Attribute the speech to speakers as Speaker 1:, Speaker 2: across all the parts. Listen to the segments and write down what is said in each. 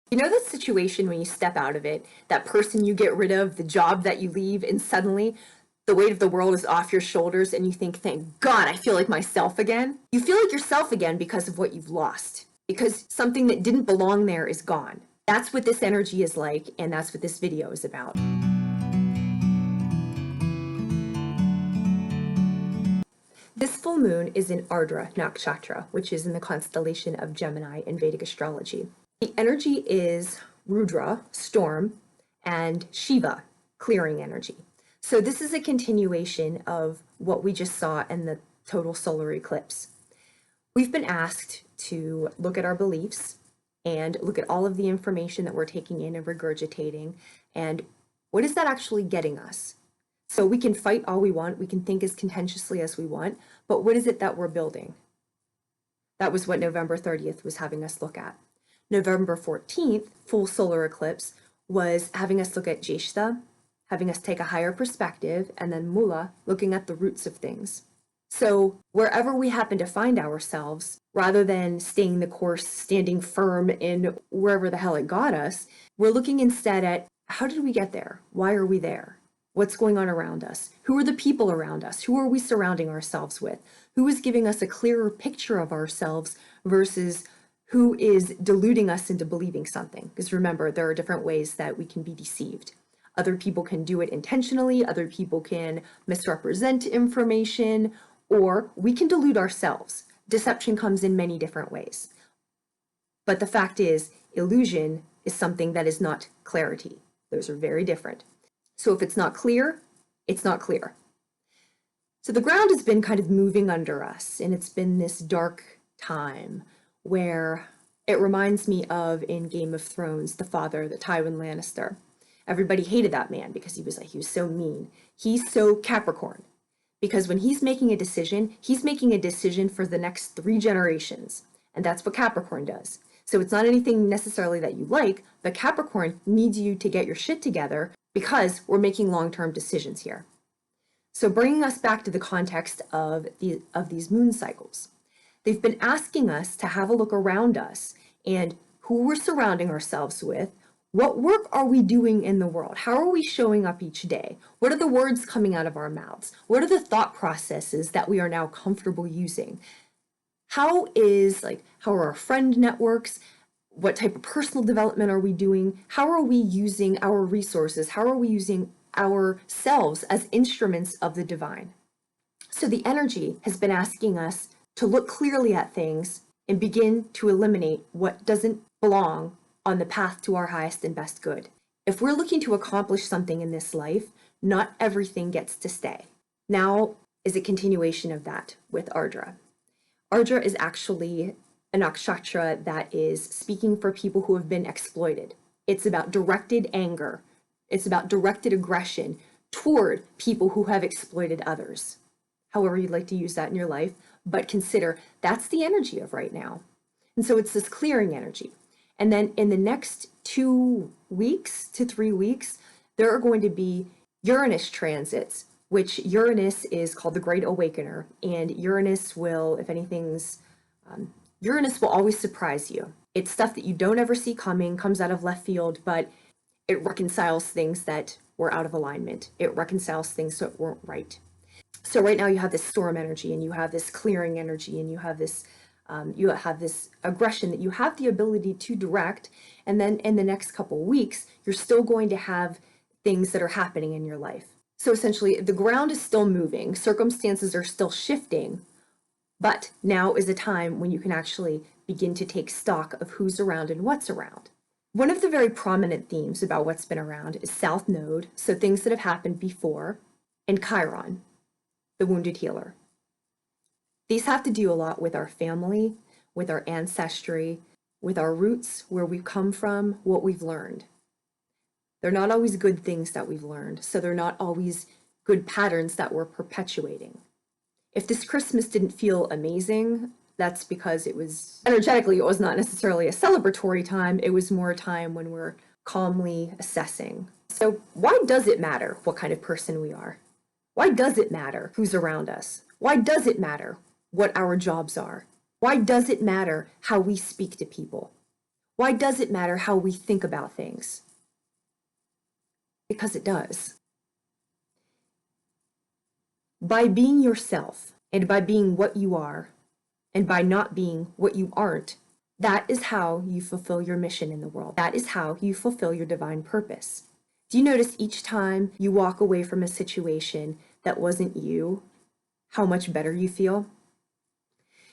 Speaker 1: You know that situation when you step out of it, that person you get rid of, the job that you leave, and suddenly the weight of the world is off your shoulders and you think, thank God, I feel like myself again? You feel like yourself again because of what you've lost, because something that didn't belong there is gone. That's what this energy is like, and that's what this video is about. This full moon is in Ardra Nakshatra, which is in the constellation of Gemini in Vedic astrology. The energy is Rudra, storm, and Shiva, clearing energy. So this is a continuation of what we just saw in the total solar eclipse. We've been asked to look at our beliefs and look at all of the information that we're taking in and regurgitating, and what is that actually getting us? So we can fight all we want, we can think as contentiously as we want, but what is it that we're building? That was what November 30th was having us look at. November 14th, full solar eclipse, was having us look at Jeshta, having us take a higher perspective, and then Mula, looking at the roots of things. So wherever we happen to find ourselves, rather than staying the course, standing firm in wherever the hell it got us, we're looking instead at how did we get there? Why are we there? What's going on around us? Who are the people around us? Who are we surrounding ourselves with? Who is giving us a clearer picture of ourselves versus who is deluding us into believing something? Because remember, there are different ways that we can be deceived. Other people can do it intentionally, other people can misrepresent information, or we can delude ourselves. Deception comes in many different ways. But the fact is, illusion is something that is not clarity. Those are very different. So if it's not clear, it's not clear. So the ground has been kind of moving under us, and it's been this dark time where it reminds me of in Game of Thrones, the father, the Tywin Lannister. Everybody hated that man because he was so mean. He's so Capricorn because when he's making a decision for the next 3 generations. And that's what Capricorn does. So it's not anything necessarily that you like, but Capricorn needs you to get your shit together because we're making long-term decisions here. So bringing us back to the context of these moon cycles, they've been asking us to have a look around us and who we're surrounding ourselves with. What work are we doing in the world? How are we showing up each day? What are the words coming out of our mouths? What are the thought processes that we are now comfortable using? How are our friend networks? What type of personal development are we doing? How are we using our resources? How are we using ourselves as instruments of the divine? So the energy has been asking us to look clearly at things and begin to eliminate what doesn't belong on the path to our highest and best good. If we're looking to accomplish something in this life, not everything gets to stay. Now is a continuation of that with Ardra. Ardra is actually a nakshatra that is speaking for people who have been exploited. It's about directed anger. It's about directed aggression toward people who have exploited others. However you'd like to use that in your life, but consider that's the energy of right now. And so it's this clearing energy. And then in the next 2 weeks to 3 weeks, there are going to be Uranus transits, which Uranus is called the Great Awakener. And Uranus will, if anything's, Uranus will always surprise you. It's stuff that you don't ever see coming, comes out of left field, but it reconciles things that were out of alignment. It reconciles things that weren't right. So right now you have this storm energy and you have this clearing energy and you have this aggression that you have the ability to direct, and then in the next couple weeks you're still going to have things that are happening in your life. So essentially the ground is still moving, circumstances are still shifting, but now is a time when you can actually begin to take stock of who's around and what's around. One of the very prominent themes about what's been around is South Node, so things that have happened before, and Chiron, the wounded healer. These have to do a lot with our family, with our ancestry, with our roots, where we've come from, what we've learned. They're not always good things that we've learned, so they're not always good patterns that we're perpetuating. If this Christmas didn't feel amazing, that's because it was energetically, it was not necessarily a celebratory time. It was more a time when we're calmly assessing. So why does it matter what kind of person we are? Why does it matter who's around us? Why does it matter what our jobs are? Why does it matter how we speak to people? Why does it matter how we think about things? Because it does. By being yourself, and by being what you are, and by not being what you aren't, that is how you fulfill your mission in the world. That is how you fulfill your divine purpose. Do you notice each time you walk away from a situation that wasn't you, how much better you feel?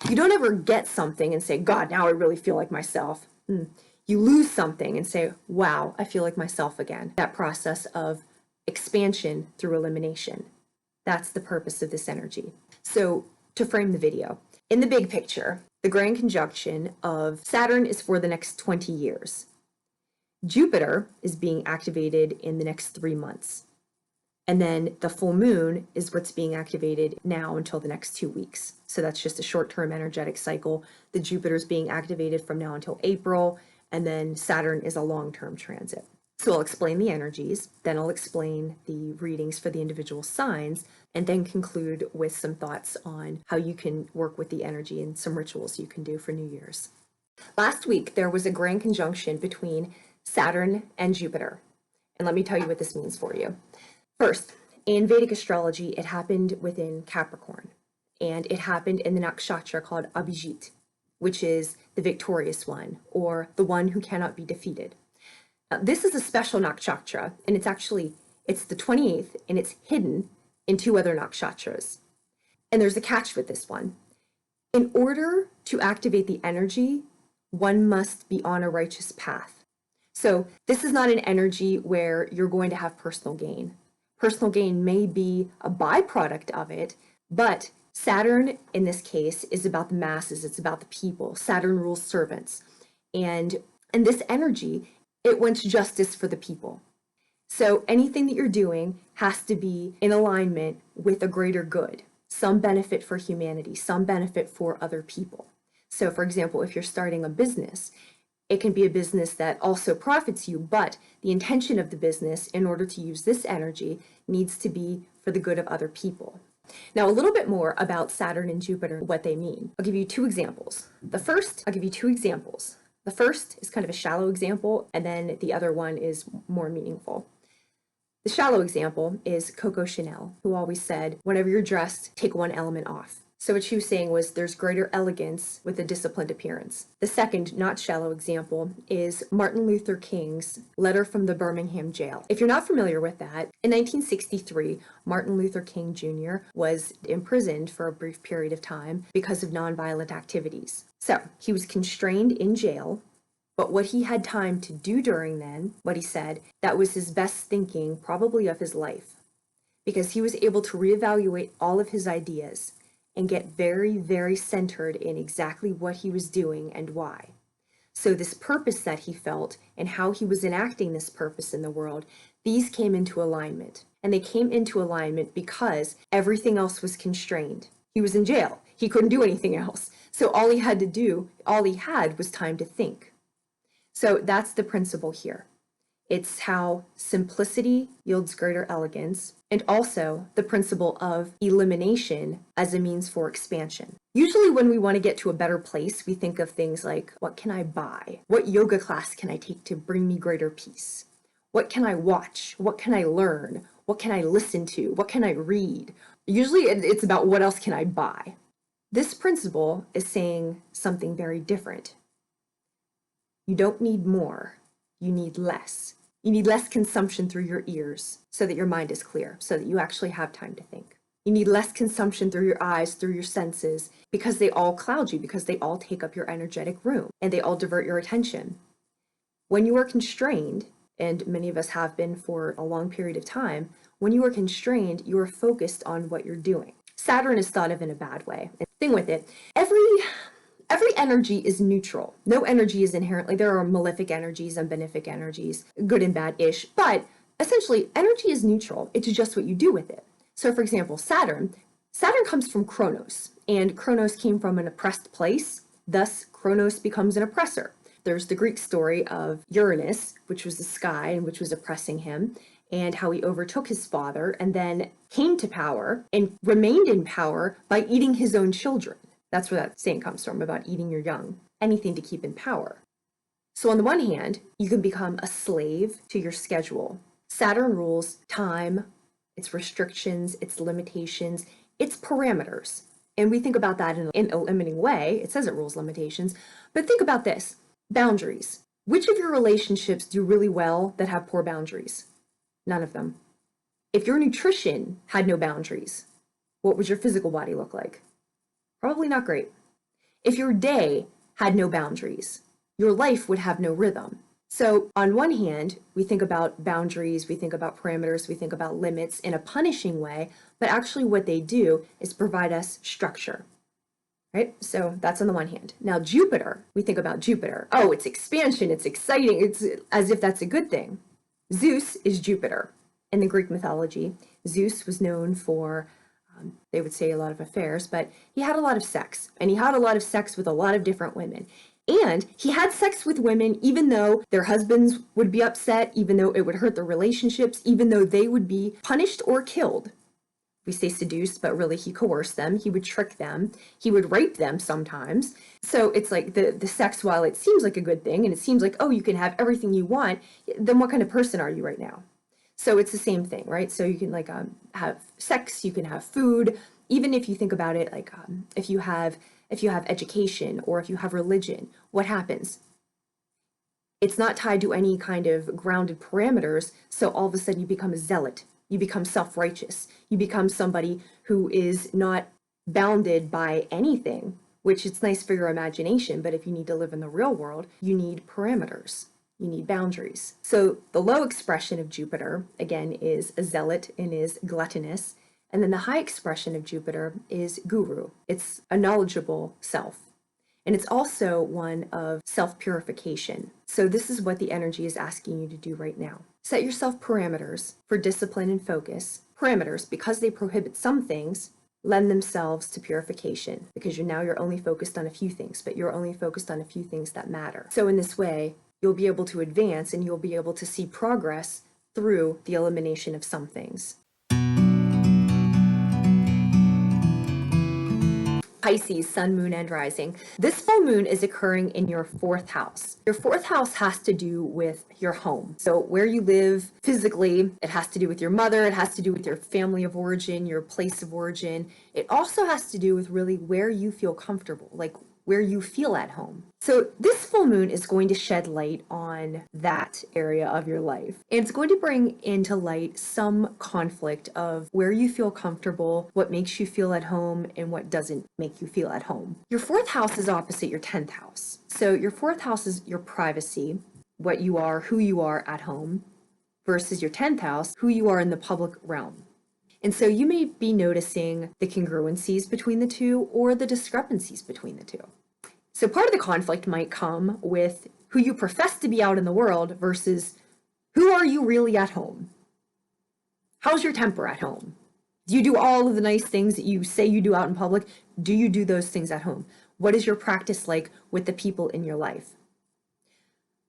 Speaker 1: You don't ever get something and say, God, now I really feel like myself. You lose something and say, wow, I feel like myself again. That process of expansion through elimination. That's the purpose of this energy. So to frame the video, in the big picture, the grand conjunction of Saturn is for the next 20 years. Jupiter is being activated in the next 3 months. And then the full moon is what's being activated now until the next 2 weeks. So that's just a short-term energetic cycle. The Jupiter is being activated from now until April, and then Saturn is a long-term transit. So I'll explain the energies, then I'll explain the readings for the individual signs, and then conclude with some thoughts on how you can work with the energy and some rituals you can do for New Year's. Last week, there was a grand conjunction between Saturn and Jupiter. And let me tell you what this means for you. First, in Vedic astrology, it happened within Capricorn, and it happened in the nakshatra called Abhijit, which is the victorious one, or the one who cannot be defeated. Now, this is a special nakshatra, and it's the 28th, and it's hidden in 2 other nakshatras. And there's a catch with this one. In order to activate the energy, one must be on a righteous path. So this is not an energy where you're going to have personal gain. Personal gain may be a byproduct of it, but Saturn, in this case, is about the masses. It's about the people. Saturn rules servants. And this energy, it wants justice for the people. So anything that you're doing has to be in alignment with a greater good, some benefit for humanity, some benefit for other people. So for example, if you're starting a business, it can be a business that also profits you, but the intention of the business, in order to use this energy, needs to be for the good of other people. Now, a little bit more about Saturn and Jupiter, what they mean. I'll give you 2 examples. I'll give you 2 examples. The first is kind of a shallow example, and then the other one is more meaningful. The shallow example is Coco Chanel, who always said, whenever you're dressed, take one element off. So what she was saying was there's greater elegance with a disciplined appearance. The second, not shallow example is Martin Luther King's letter from the Birmingham jail. If you're not familiar with that, in 1963, Martin Luther King Jr. was imprisoned for a brief period of time because of nonviolent activities. So he was constrained in jail, but what he had time to do during then, what he said, that was his best thinking probably of his life, because he was able to reevaluate all of his ideas and get very, very centered in exactly what he was doing and why. So this purpose that he felt and how he was enacting this purpose in the world, these came into alignment. And they came into alignment because everything else was constrained. He was in jail. He couldn't do anything else. So all he had was time to think. So that's the principle here. It's how simplicity yields greater elegance, and also the principle of elimination as a means for expansion. Usually when we want to get to a better place, we think of things like, what can I buy? What yoga class can I take to bring me greater peace? What can I watch? What can I learn? What can I listen to? What can I read? Usually it's about what else can I buy? This principle is saying something very different. You don't need more, you need less. You need less consumption through your ears so that your mind is clear, so that you actually have time to think. You need less consumption through your eyes, through your senses, because they all cloud you, because they all take up your energetic room, and they all divert your attention. When you are constrained, and many of us have been for a long period of time, when you are constrained, you are focused on what you're doing. Saturn is thought of in a bad way. And the thing with it, every energy is neutral. No energy is inherently, there are malefic energies and benefic energies, good and bad-ish, but essentially energy is neutral. It's just what you do with it. So for example, Saturn comes from Kronos, and Kronos came from an oppressed place, thus Kronos becomes an oppressor. There's the Greek story of Uranus, which was the sky and which was oppressing him, and how he overtook his father and then came to power and remained in power by eating his own children. That's where that saying comes from, about eating your young. Anything to keep in power. So on the one hand, you can become a slave to your schedule. Saturn rules time, its restrictions, its limitations, its parameters. And we think about that in a limiting way. It says it rules limitations. But think about this, boundaries. Which of your relationships do really well that have poor boundaries? None of them. If your nutrition had no boundaries, what would your physical body look like? Probably not great. If your day had no boundaries, your life would have no rhythm. So on one hand, we think about boundaries, we think about parameters, we think about limits in a punishing way, but actually what they do is provide us structure, right? So that's on the one hand. Now Jupiter, we think about Jupiter. Oh, it's expansion, it's exciting, it's as if that's a good thing. Zeus is Jupiter. In the Greek mythology, Zeus was known for they would say a lot of affairs, but he had a lot of sex, and he had a lot of sex with a lot of different women. And he had sex with women even though their husbands would be upset, even though it would hurt their relationships, even though they would be punished or killed. We say seduced, but really he coerced them. He would trick them. He would rape them sometimes. So it's like the sex, while it seems like a good thing, and it seems like, oh, you can have everything you want, then what kind of person are you right now? So it's the same thing, right? So you can like have sex, you can have food, even if you think about it, like if you have education or if you have religion, what happens? It's not tied to any kind of grounded parameters. So all of a sudden you become a zealot, you become self-righteous, you become somebody who is not bounded by anything, which it's nice for your imagination. But if you need to live in the real world, you need parameters. You need boundaries. So the low expression of Jupiter, again, is a zealot and is gluttonous. And then the high expression of Jupiter is guru. It's a knowledgeable self. And it's also one of self-purification. So this is what the energy is asking you to do right now. Set yourself parameters for discipline and focus. Parameters, because they prohibit some things, lend themselves to purification, because you're only focused on a few things, but you're only focused on a few things that matter. So in this way, you'll be able to advance and you'll be able to see progress through the elimination of some things. Pisces, sun, moon, and rising. This full moon is occurring in your fourth house. Your fourth house has to do with your home. So where you live physically, it has to do with your mother, it has to do with your family of origin, your place of origin. It also has to do with really where you feel comfortable, like where you feel at home. So this full moon is going to shed light on that area of your life. And it's going to bring into light some conflict of where you feel comfortable, what makes you feel at home, and what doesn't make you feel at home. Your fourth house is opposite your 10th house. So your fourth house is your privacy, what you are, who you are at home, versus your 10th house, who you are in the public realm. And so you may be noticing the congruencies between the two or the discrepancies between the two. So part of the conflict might come with who you profess to be out in the world versus who are you really at home? How's your temper at home? Do you do all of the nice things that you say you do out in public? Do you do those things at home? What is your practice like with the people in your life?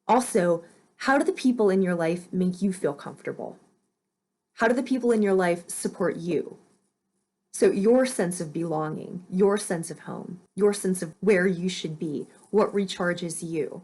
Speaker 1: Also, how do the people in your life make you feel comfortable? How do the people in your life support you? So your sense of belonging, your sense of home, your sense of where you should be, what recharges you.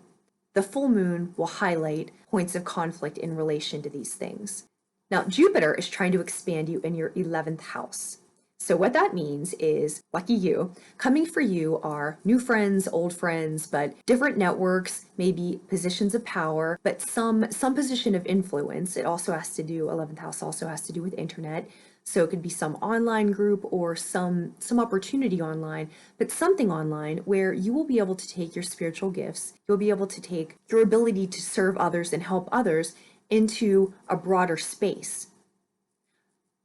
Speaker 1: The full moon will highlight points of conflict in relation to these things. Now, Jupiter is trying to expand you in your 11th house. So what that means is, lucky you, coming for you are new friends, old friends, but different networks, maybe positions of power, but some position of influence. It also has to do, 11th house also has to do with internet. So it could be some online group or some opportunity online, but something online where you will be able to take your spiritual gifts, you'll be able to take your ability to serve others and help others into a broader space.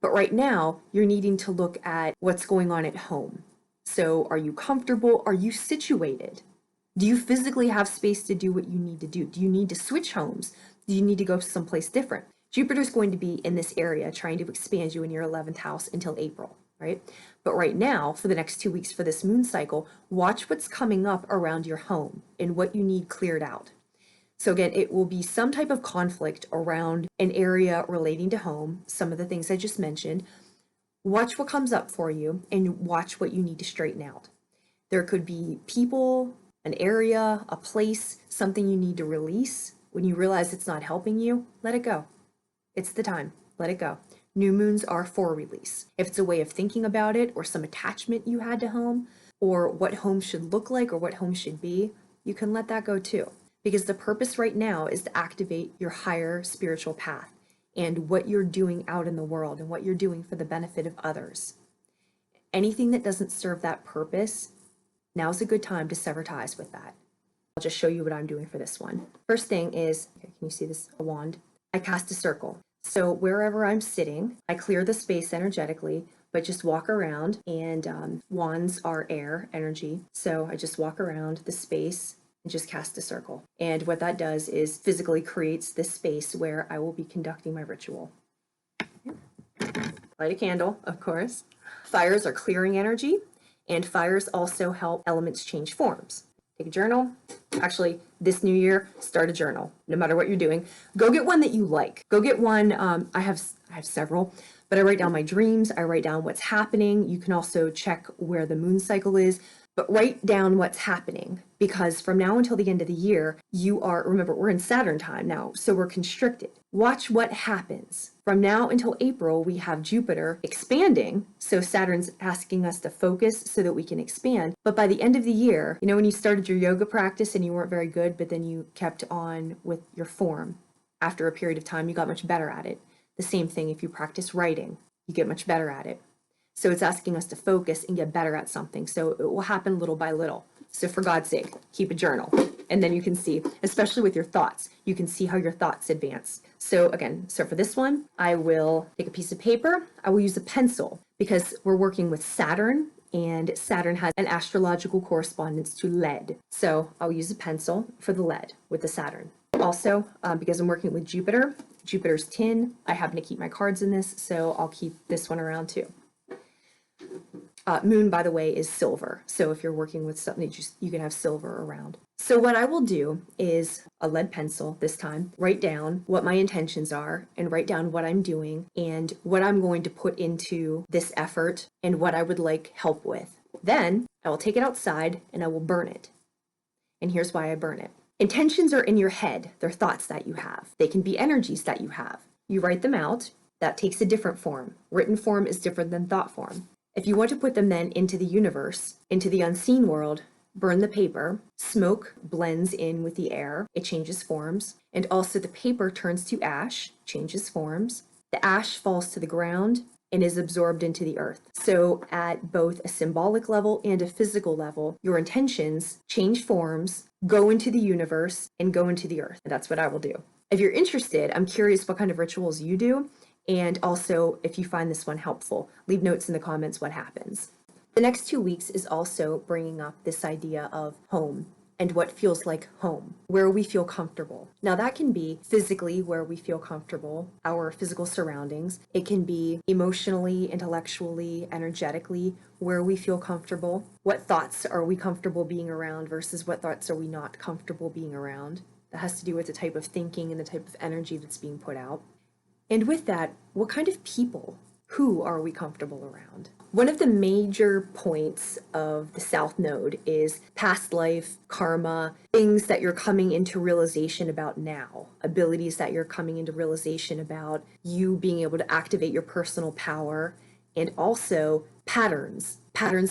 Speaker 1: But right now, you're needing to look at what's going on at home. So are you comfortable? Are you situated? Do you physically have space to do what you need to do? Do you need to switch homes? Do you need to go someplace different? Jupiter's going to be in this area trying to expand you in your 11th house until April, right? But right now, for the next 2 weeks for this moon cycle, watch what's coming up around your home and what you need cleared out. So again, it will be some type of conflict around an area relating to home, some of the things I just mentioned. Watch what comes up for you and watch what you need to straighten out. There could be people an area, a place, something you need to release, when you realize it's not helping you, let it go. It's the time. Let it go. New moons are for release. If it's a way of thinking about it, or some attachment you had to home, or what home should look like, or what home should be, you can let that go too. Because the purpose right now is to activate your higher spiritual path and what you're doing out in the world and what you're doing for the benefit of others. Anything that doesn't serve that purpose, now's a good time to sever ties with that. I'll just show you what I'm doing for this one. First thing is, okay, can you see this, a wand? I cast a circle. So wherever I'm sitting, I clear the space energetically, but just walk around, and wands are air energy. So I just walk around the space and just cast a circle. And what that does is physically creates this space where I will be conducting my ritual. Light a candle, of course. Fires are clearing energy, and fires also help elements change forms. Take a journal. Actually, this new year, start a journal. No matter what you're doing, go get one that you like. Go get one. I have several, but I write down my dreams. I write down what's happening. You can also check where the moon cycle is, but write down what's happening, because from now until the end of the year, remember, we're in Saturn time now, so we're constricted. Watch what happens. From now until April, we have Jupiter expanding, so Saturn's asking us to focus so that we can expand. But by the end of the year, you know, when you started your yoga practice and you weren't very good, but then you kept on with your form, after a period of time, you got much better at it. The same thing if you practice writing, you get much better at it. So it's asking us to focus and get better at something. So it will happen little by little. So for God's sake, keep a journal. And then you can see, especially with your thoughts, you can see how your thoughts advance. So again, so for this one, I will take a piece of paper. I will use a pencil because we're working with Saturn, and Saturn has an astrological correspondence to lead. So I'll use a pencil for the lead with the Saturn. Also, because I'm working with Jupiter, Jupiter's tin, I happen to keep my cards in this, so I'll keep this one around too. Moon, by the way, is silver. So if you're working with something, you can have silver around. So what I will do is a lead pencil this time, write down what my intentions are and write down what I'm doing and what I'm going to put into this effort and what I would like help with. Then I will take it outside and I will burn it. And here's why I burn it. Intentions are in your head. They're thoughts that you have. They can be energies that you have. You write them out. That takes a different form. Written form is different than thought form. If you want to put them then into the universe, into the unseen world, burn the paper. Smoke blends in with the air. It changes forms. And also the paper turns to ash, changes forms. The ash falls to the ground and is absorbed into the earth. So at both a symbolic level and a physical level, your intentions change forms, go into the universe, and go into the earth. And that's what I will do. If you're interested, I'm curious what kind of rituals you do. And also, if you find this one helpful, leave notes in the comments what happens. The next 2 weeks is also bringing up this idea of home and what feels like home, where we feel comfortable. Now that can be physically where we feel comfortable, our physical surroundings. It can be emotionally, intellectually, energetically, where we feel comfortable. What thoughts are we comfortable being around versus what thoughts are we not comfortable being around? That has to do with the type of thinking and the type of energy that's being put out. And with that, what kind of people, who are we comfortable around? One of the major points of the South Node is past life, karma, things that you're coming into realization about now, abilities that you're coming into realization about, you being able to activate your personal power, and also patterns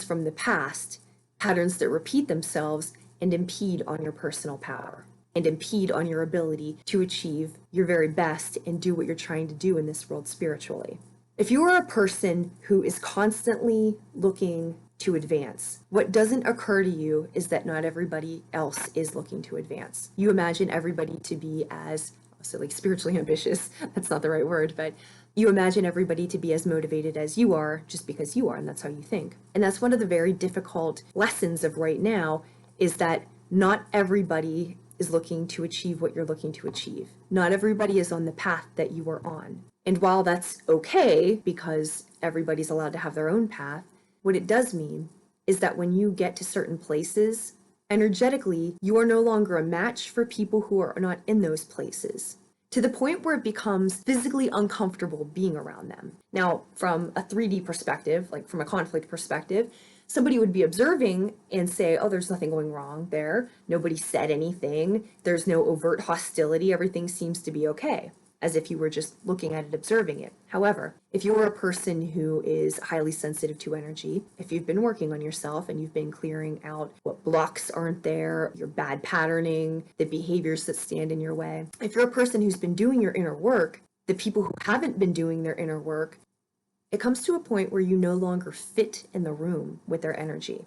Speaker 1: from the past, patterns that repeat themselves and impede on your personal power and impede on your ability to achieve your very best and do what you're trying to do in this world spiritually. If you are a person who is constantly looking to advance, what doesn't occur to you is that not everybody else is looking to advance. You imagine everybody to be as, so like spiritually ambitious, that's not the right word, but you imagine everybody to be as motivated as you are just because you are, and that's how you think. And that's one of the very difficult lessons of right now, is that not everybody is looking to achieve what you're looking to achieve. Not everybody is on the path that you are on. And while that's okay, because everybody's allowed to have their own path, what it does mean is that when you get to certain places, energetically, you are no longer a match for people who are not in those places, to the point where it becomes physically uncomfortable being around them. Now, from a 3D perspective, like from a conflict perspective, somebody would be observing and say, oh, there's nothing going wrong there. Nobody said anything. There's no overt hostility. Everything seems to be okay, as if you were just looking at it, observing it. However, if you're a person who is highly sensitive to energy, if you've been working on yourself and you've been clearing out what blocks aren't there, your bad patterning, the behaviors that stand in your way, if you're a person who's been doing your inner work, the people who haven't been doing their inner work, it comes to a point where you no longer fit in the room with their energy.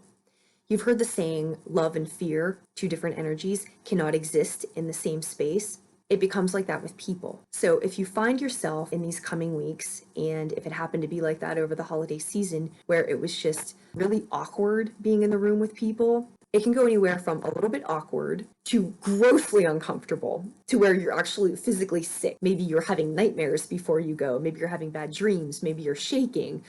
Speaker 1: You've heard the saying, love and fear, two different energies, cannot exist in the same space. It becomes like that with people. So if you find yourself in these coming weeks, and if it happened to be like that over the holiday season, where it was just really awkward being in the room with people, it can go anywhere from a little bit awkward to grossly uncomfortable, to where you're actually physically sick. Maybe you're having nightmares before you go. Maybe you're having bad dreams. Maybe you're shaking.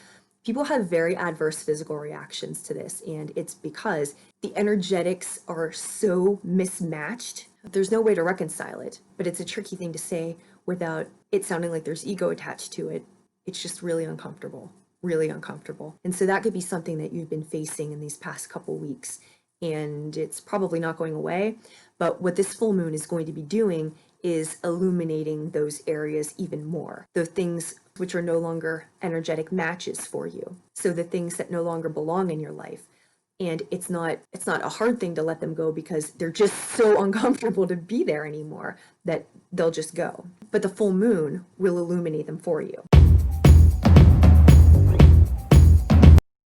Speaker 1: People have very adverse physical reactions to this, and it's because the energetics are so mismatched. There's no way to reconcile it, but it's a tricky thing to say without it sounding like there's ego attached to it. It's just really uncomfortable, really uncomfortable. And so that could be something that you've been facing in these past couple weeks, and it's probably not going away. But what this full moon is going to be doing is illuminating those areas even more. The things which are no longer energetic matches for you. So the things that no longer belong in your life. And it's not a hard thing to let them go, because they're just so uncomfortable to be there anymore that they'll just go. But the full moon will illuminate them for you.